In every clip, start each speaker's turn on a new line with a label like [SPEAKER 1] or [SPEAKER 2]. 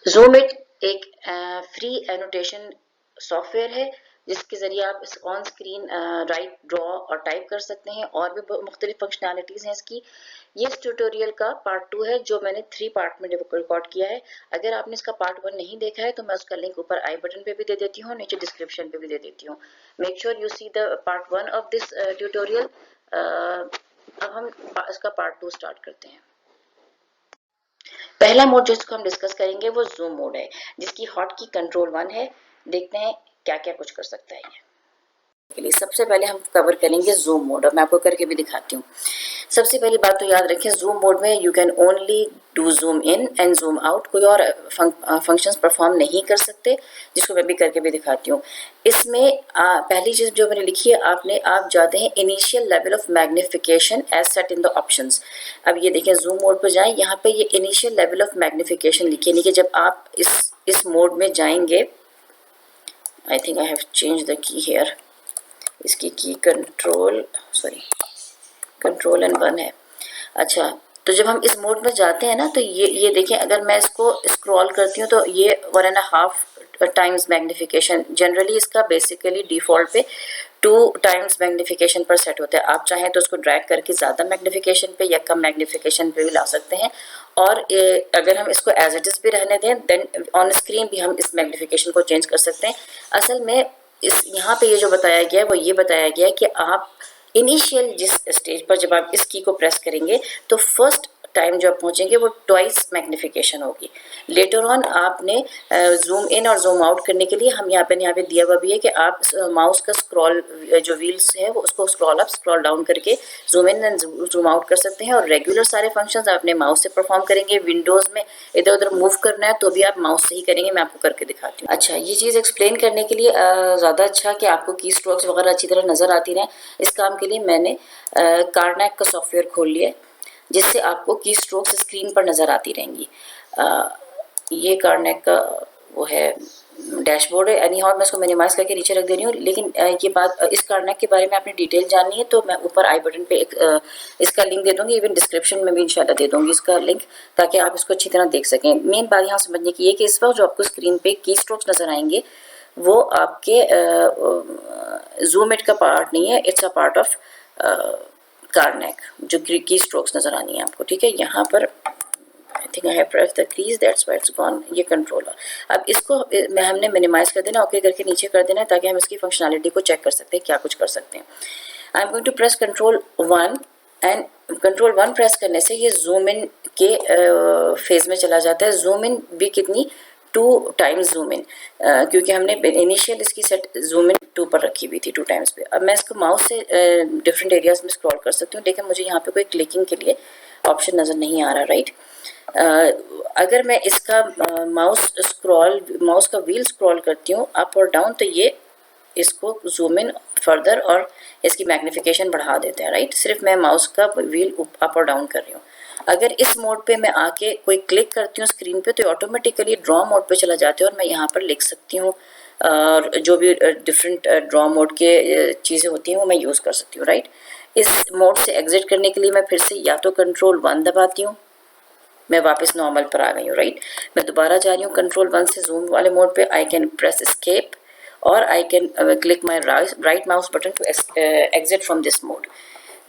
[SPEAKER 1] Zoom it एक free annotation software है जिसके ज़रिए आप ऑन स्क्रीन राइट, ड्रॉ और टाइप कर सकते हैं, और भी मुख्तलिफ फंक्शनैलिटीज़ हैं इसकी। ये इस ट्यूटोरियल का पार्ट 2 है जो मैंने 3 पार्ट में रिकॉर्ड किया है। अगर आपने इसका पार्ट 1 नहीं देखा है तो मैं उसका लिंक ऊपर आई बटन पे भी दे देती हूँ, नीचे डिस्क्रिप्शन पे भी दे देती हूँ। Make sure you see the part 1 of this tutorial. अब हम इसका पार्ट 2 स्टार्ट करते हैं। पहला मोड जिसको हम डिस्कस करेंगे वो जूम मोड है, जिसकी हॉट की कंट्रोल 1 है। देखते हैं क्या क्या कुछ कर सकता है ये। के लिए सबसे पहले हम कवर करेंगे जूम मोड, और मैं आपको करके भी दिखाती हूँ। सबसे पहली बात तो याद रखें, जूम मोड में you can only do zoom in and zoom out, कोई और फंक्शंस परफॉर्म नहीं कर सकते, जिसको मैं भी करके भी दिखाती हूँ। इसमें पहली चीज़ जो मैंने लिखी है, आप जाते हैं initial level of magnification as set in the options. अब ये देखें, जूम मोड पर जाएं, यहाँ पे ये इनिशियल लेवल ऑफ मैग्निफिकेशन लिखी है, यानी कि जब आप इस मोड में जाएंगे, I think I have change the key here, इसकी की कंट्रोल एंड 1 है। अच्छा, तो जब हम इस मोड में जाते हैं ना, तो ये देखें, अगर मैं इसको स्क्रॉल करती हूँ तो ये 1.5 टाइम्स मैग्निफिकेशन, जनरली इसका बेसिकली डिफ़ॉल्ट पे 2 टाइम्स मैग्निफिकेशन पर सेट होता है। आप चाहें तो उसको ड्रैग करके ज़्यादा मैग्निफिकेशन पे या कम मैग्निफिकेशन पे भी ला सकते हैं, और अगर हम इसको एज इट इज़ भी रहने दें, देन ऑन स्क्रीन भी हम इस मैग्निफिकेशन को चेंज कर सकते हैं। असल में यहाँ पे ये जो बताया गया है वो ये बताया गया है कि आप इनिशियल जिस स्टेज पर जब आप इस की को प्रेस करेंगे तो फर्स्ट टाइम जो आप पहुंचेंगे वो ट्वाइस मैग्निफिकेशन होगी। लेटर ऑन आपने जूम इन और जूम आउट करने के लिए हम यहाँ पे दिया हुआ भी है कि आप माउस का स्क्रॉल जो व्हील्स है वो उसको स्क्रॉल अप स्क्रॉल डाउन करके zoom in and zoom out कर सकते हैं, और रेगुलर सारे फंक्शंस आप अपने माउस से परफॉर्म करेंगे। विंडोज़ में इधर उधर मूव करना है तो भी आप माउस से ही करेंगे, मैं आपको करके दिखाती हूँ। अच्छा, ये चीज़ एक्सप्लेन करने के लिए ज़्यादा अच्छा कि आपको की स्ट्रोक्स वगैरह अच्छी तरह नज़र आती रहें, इस काम के लिए मैंने कार्नैक का सॉफ्टवेयर खोल लिया, जिससे आपको की स्ट्रोक्स स्क्रीन पर नज़र आती रहेंगी। ये कार्नैक का वो है डैशबोर्ड है, एनी हाउ मैं इसको मिनिमाइज़ करके नीचे रख दे रही हूँ। लेकिन ये बात, इस कार्नैक के बारे में आपने डिटेल जाननी है तो मैं ऊपर आई बटन पे इसका लिंक दे दूँगी, इवन डिस्क्रिप्शन में भी इंशाल्लाह दे दूँगी इसका लिंक, ताकि आप इसको अच्छी तरह देख सकें। मेन बात यहाँ समझने की है कि इस वक्त जो आपको स्क्रीन पे की स्ट्रोक्स नज़र आएंगे वो आपके जूम इट का पार्ट नहीं है, इट्स अ पार्ट ऑफ कार्नैक, जो की स्ट्रोक्स नज़र आनी है आपको। ठीक है, यहाँ पर आई think I have pressed the keys, that's why it's gone, ये कंट्रोलर। अब इसको हमने मिनिमाइज कर देना, ओके करके नीचे कर देना, ताकि हम इसकी फंक्शनैलिटी को चेक कर सकते हैं क्या कुछ कर सकते हैं। I am going to press control 1, and control 1 press करने से ये जूम इन के फेज में चला जाता है। जूम इन भी कितनी, 2 टाइम्स जूम इन, क्योंकि हमने इनिशियल इसकी सेट जूम इन 2 पर रखी हुई थी, 2 टाइम्स पे। अब मैं इसको माउस से डिफरेंट एरियाज में स्क्रॉल कर सकती हूँ, लेकिन मुझे यहाँ पे कोई क्लिकिंग के लिए ऑप्शन नज़र नहीं आ रहा, राइट। अगर मैं इसका माउस का व्हील स्क्रॉल करती हूँ अप और डाउन, तो ये इसको जूम इन फर्दर और इसकी मैग्निफिकेशन बढ़ा देते हैं, राइट। सिर्फ मैं माउस का व्हील अप और डाउन कर रही हूँ। अगर इस मोड पे मैं आके कोई क्लिक करती हूँ स्क्रीन पे, तो ऑटोमेटिकली ड्रॉ मोड पे चला जाते हैं, और मैं यहाँ पर लिख सकती हूँ, और जो भी डिफरेंट ड्रॉ मोड के चीज़ें होती हैं वो मैं यूज़ कर सकती हूँ, राइट। इस मोड से एग्जिट करने के लिए मैं फिर से या तो कंट्रोल 1 दबाती हूँ, मैं वापस नॉर्मल पर आ गई हूँ, राइट। मैं दोबारा जा रही हूँ कंट्रोल 1 से जूम वाले मोड पे, आई कैन प्रेस एस्केप और I can click my right mouse button to exit from this mode.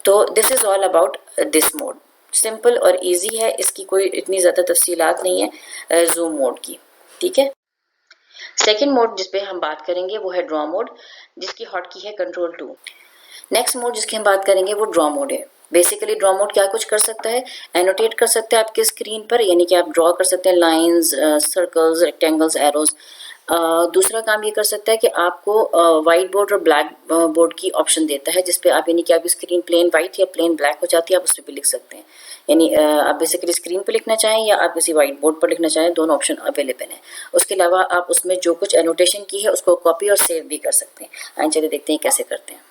[SPEAKER 1] तो this is all about this mode, simple और इजी है, इसकी कोई इतनी ज़्यादा तफसीलात नहीं है जूम मोड की। ठीक है, सेकेंड मोड जिस पे हम बात करेंगे वो है ड्रॉ मोड, जिसकी हॉट की है कंट्रोल 2। नेक्स्ट मोड जिसकी हम बात करेंगे वो ड्रॉ मोड है। बेसिकली ड्रॉ मोड क्या कुछ कर सकता है, एनोटेट कर सकते हैं आपके स्क्रीन पर, यानी कि आप ड्रॉ कर सकते हैं लाइंस, सर्कल्स, रेक्टेंगल्स, एरोज। दूसरा काम ये कर सकता है कि आपको वाइट बोर्ड और ब्लैक बोर्ड की ऑप्शन देता है, जिसपे आप, यानी कि आपकी स्क्रीन प्लेन वाइट या प्लेन ब्लैक हो जाती है, आप उस पर भी लिख सकते हैं। यानी आप बेसिकली स्क्रीन पर लिखना चाहें या आप किसी वाइट बोर्ड पर लिखना चाहें, दोनों ऑप्शन अवेलेबल हैं। उसके अलावा आप उसमें जो कुछ एनोटेशन की है उसको कॉपी और सेव भी कर सकते हैं। आइए चलिए देखते हैं कैसे करते हैं।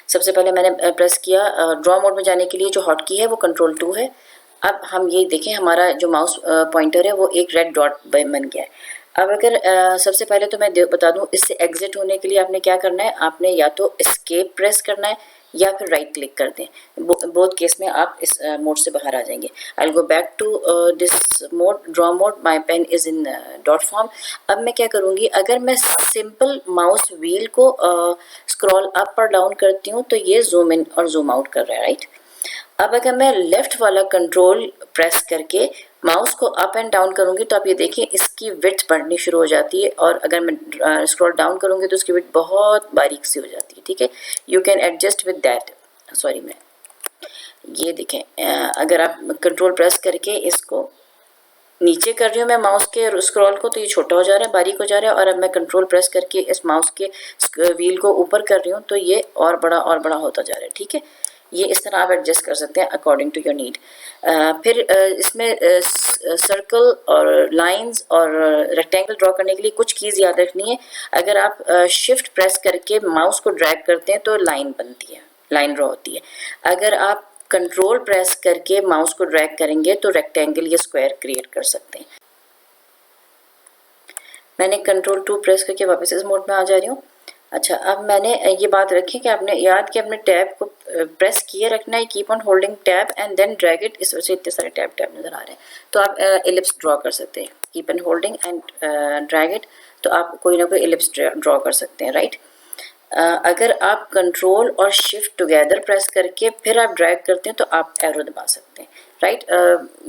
[SPEAKER 1] सबसे पहले मैंने प्रेस किया, ड्रॉ मोड में जाने के लिए जो हॉट की है वो कंट्रोल 2 है। अब हम ये देखें, हमारा जो माउस पॉइंटर है वो एक रेड डॉट बन गया है। अब अगर सबसे पहले तो मैं बता दूं, इससे एग्जिट होने के लिए आपने क्या करना है, आपने या तो एस्केप प्रेस करना है या फिर राइट क्लिक कर दें। बोथ केस में आप इस मोड से बाहर आ जाएंगे। I will go back to this mode, draw mode. My pen is in dot form. अब मैं क्या करूँगी, अगर मैं सिंपल माउस व्हील को स्क्रॉल अप और डाउन करती हूँ तो ये जूम इन और जूम आउट कर रहा है, राइट। अब अगर मैं लेफ्ट वाला कंट्रोल प्रेस करके माउस को अप एंड डाउन करूंगी तो आप ये देखिए इसकी विड्थ बढ़नी शुरू हो जाती है, और अगर मैं स्क्रॉल डाउन करूंगी तो उसकी विड्थ बहुत बारीक सी हो जाती है, ठीक है। You can adjust with that. Sorry, मैं ये देखें, अगर आप कंट्रोल प्रेस करके इसको नीचे कर रही हूँ मैं माउस के स्क्रॉल को, तो ये छोटा हो जा रहा है, बारीक हो जा रहा है, और अब मैं कंट्रोल प्रेस करके इस माउस के व्हील को ऊपर कर रही हूँ तो ये और बड़ा होता जा रहा है, ठीक है। ये इस तरह आप एडजस्ट कर सकते हैं अकॉर्डिंग टू योर नीड। फिर इसमें सर्कल और लाइंस और रेक्टेंगल ड्रॉ करने के लिए कुछ कीज़ याद रखनी है। अगर आप शिफ्ट प्रेस करके माउस को ड्रैग करते हैं तो लाइन बनती है, लाइन ड्रॉ होती है। अगर आप कंट्रोल प्रेस करके माउस को ड्रैग करेंगे तो रेक्टेंगल या स्क्वायर क्रिएट कर सकते हैं। मैंने कंट्रोल 2 प्रेस करके वापस इस मोड में आ जा रही हूँ। अच्छा, अब मैंने ये बात रखी कि आपने याद कि अपने टैब को प्रेस किए रखना है, keep on holding tab and then drag it. इस वजह से इतने सारे टैब नज़र आ रहे हैं। तो आप एलिप्स ड्रॉ कर सकते हैं, keep on holding and drag it, तो आप कोई ना कोई एलिप्स ड्रॉ कर सकते हैं, राइट। अगर आप कंट्रोल और शिफ्ट टुगेदर प्रेस करके फिर आप ड्रैग करते हैं तो आप एरो दबा सकते हैं, राइट।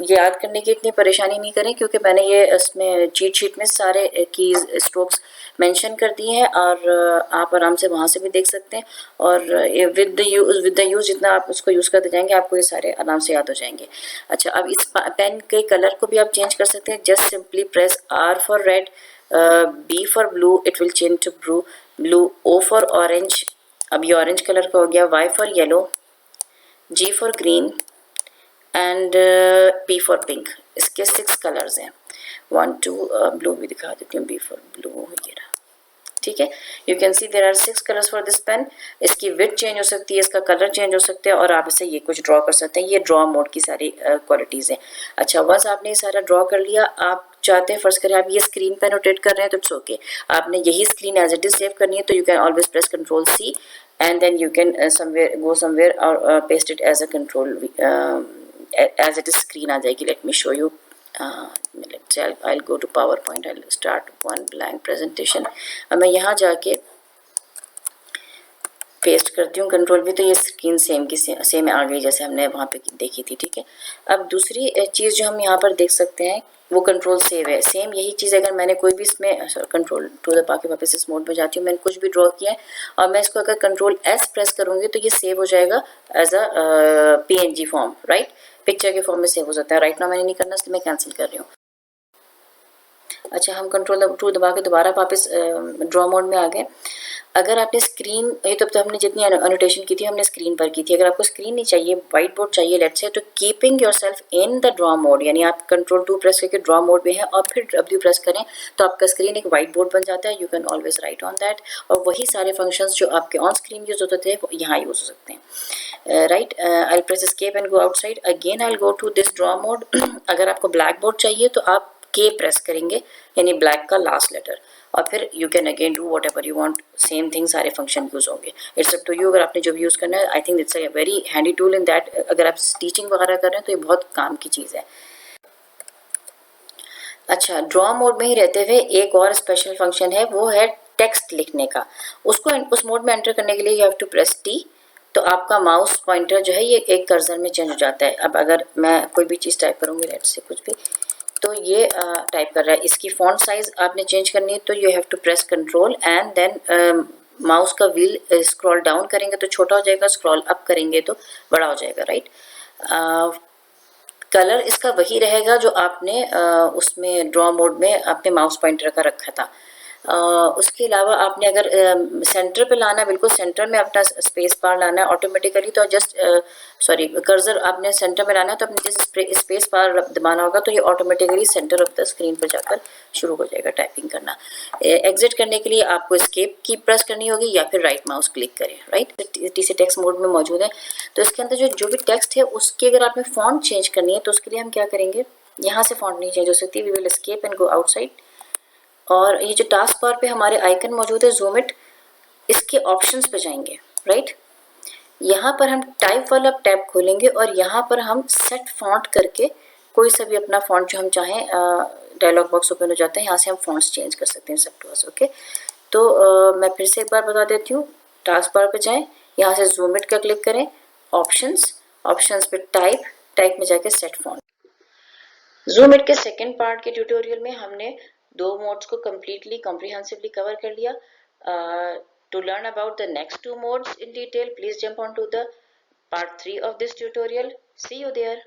[SPEAKER 1] ये याद करने की इतनी परेशानी नहीं करें क्योंकि मैंने ये इसमें चीट शीट में सारे कीज स्ट्रोक्स मेंशन कर दिए हैं, और आप आराम से वहाँ से भी देख सकते हैं। और विद द यूज़ जितना आप उसको यूज़ करते जाएंगे आपको ये सारे आराम से याद हो जाएंगे। अच्छा, अब इस पेन के कलर को भी आप चेंज कर सकते हैं। Just simply press R for red, B for blue, it will change to blue, O for orange, अब ये ऑरेंज कलर का हो गया, Y for yellow, G for green and P for pink. इसके 6 कलर्स हैं। 1 2 ब्लू भी दिखा देती हूँ, B फॉर ब्लू, ये रहा, ठीक है। You can see there are 6 colours for this pen. इसकी विड्थ चेंज हो सकती है, इसका कलर चेंज हो सकता है, और आप इसे ये कुछ ड्रॉ कर सकते हैं। ये ड्रॉ मोड की सारी क्वालिटीज़ हैं। अच्छा, वंस आपने ये सारा ड्रॉ कर लिया, आप चाहते हैं फर्स्ट करें आप ये स्क्रीन पे नोटेट कर रहे हैं तो इट्स ओके। आपने यही screen as it is save करनी है तो you can always press control C and then you can go somewhere और paste it as a control, as it is screen आ जाएगी। Let me show you. let's say I'll go to PowerPoint, I'll start one blank presentation। अब मैं यहाँ जाके paste करती हूँ control भी, तो ये स्क्रीन सेम आ गई जैसे हमने वहाँ पे देखी थी, ठीक है। अब दूसरी चीज़ जो हम यहाँ पर देख सकते हैं वो कंट्रोल सेव है। सेम यही चीज़ अगर मैंने कोई भी इसमें कंट्रोल 2 दबा के वापस इस मोड में जाती हूँ, मैंने कुछ भी ड्रॉ किया है और मैं इसको अगर कंट्रोल S प्रेस करूँगी तो ये सेव हो जाएगा as a PNG form, right, picture के फॉर्म में सेव हो जाता है। राइट नाउ मैंने नहीं करना, इसलिए मैं कैंसिल कर रही हूँ। अच्छा, हम कंट्रोल 2 दबा के दोबारा वापस ड्रॉ मोड में आ गए। अगर आपने स्क्रीन, ये तो हमने जितनी एनोटेशन की थी हमने स्क्रीन पर की थी। अगर आपको स्क्रीन नहीं चाहिए, वाइट बोर्ड चाहिए लेट्स से, तो keeping yourself in the draw mode, यानी आप कंट्रोल 2 प्रेस करके ड्रॉ मोड में है और फिर W प्रेस करें तो आपका स्क्रीन एक वाइट बोर्ड बन जाता है। You can always right on that, और वही सारे फंक्शंस जो आपके ऑन स्क्रीन यूज होते थे वो यहाँ यूज हो सकते हैं, right. I press escape and go outside again, I go to this draw mode. अगर आपको ब्लैक बोर्ड चाहिए तो आप K प्रेस करेंगे, यानी ब्लैक का लास्ट लेटर, और फिर you can again do what ever you want, same thing, सारे फंक्शन यूज होंगे। इट्स अप टू यू, अगर आपने जो भी यूज़ करना है। I think it's a very handy tool in that, अगर आप टीचिंग वगैरह कर रहे हैं तो ये बहुत काम की चीज़ है। अच्छा, ड्रॉ मोड में ही रहते हुए एक और स्पेशल फंक्शन है, वो है टेक्स्ट लिखने का। उसको उस मोड में एंटर करने के लिए you have to press T, तो आपका माउस पॉइंटर जो है ये एक कर्सर में चेंज हो जाता है। अब अगर मैं कोई भी चीज़ टाइप करूँगी, लेट्स से कुछ भी, तो ये टाइप कर रहा है। इसकी फॉन्ट साइज आपने चेंज करनी है तो you have to press control and then mouse का व्हील स्क्रॉल डाउन करेंगे तो छोटा हो जाएगा, स्क्रॉल अप करेंगे तो बड़ा हो जाएगा, राइट। कलर इसका वही रहेगा जो आपने उसमें ड्रॉ मोड में अपने माउस पॉइंटर का रखा था। उसके अलावा आपने अगर सेंटर पे लाना है, बिल्कुल सेंटर में अपना स्पेस बार लाना है ऑटोमेटिकली, तो जस्ट कर्सर आपने सेंटर में लाना है तो अपने जस्ट स्पेस बार दबाना होगा तो ये automatically centre of the screen पर जाकर शुरू हो जाएगा टाइपिंग करना। एग्जिट करने के लिए आपको एस्केप की प्रेस करनी होगी या फिर राइट माउस क्लिक करें, राइट। TC टेक्स्ट मोड में मौजूद है, तो इसके अंदर जो भी टेक्स्ट है उसकी अगर आपने फॉन्ट चेंज करनी है तो उसके लिए हम क्या करेंगे, यहाँ से फॉन्ट नहीं चेंज हो सकती, we will escape and go outside और ये जो टास्क बार पे हमारे आइकन मौजूद है ज़ूम इट, इसके ऑप्शंस पे जाएंगे, राइट। यहाँ पर हम टाइप वाला टैब खोलेंगे और यहाँ पर हम सेट फॉन्ट करके कोई सा भी अपना फॉन्ट जो हम चाहें, डायलॉग बॉक्स ओपन हो जाता है, यहाँ से हम फॉन्ट्स चेंज कर सकते हैं सब टू अस, ओके। तो मैं फिर से एक बार बता देती हूँ, टास्क बार पे जाएं, यहाँ से ज़ूम इट का क्लिक करें, ऑप्शंस पे टाइप में जाके सेट फॉन्ट। ज़ूम इट के सेकेंड पार्ट के ट्यूटोरियल में हमने 2 मोड्स को कम्प्लीटली कॉम्प्रिहेंसिवली कवर कर लिया। To learn about the next 2 modes in detail, please jump on to the part 3 of this tutorial. See you there.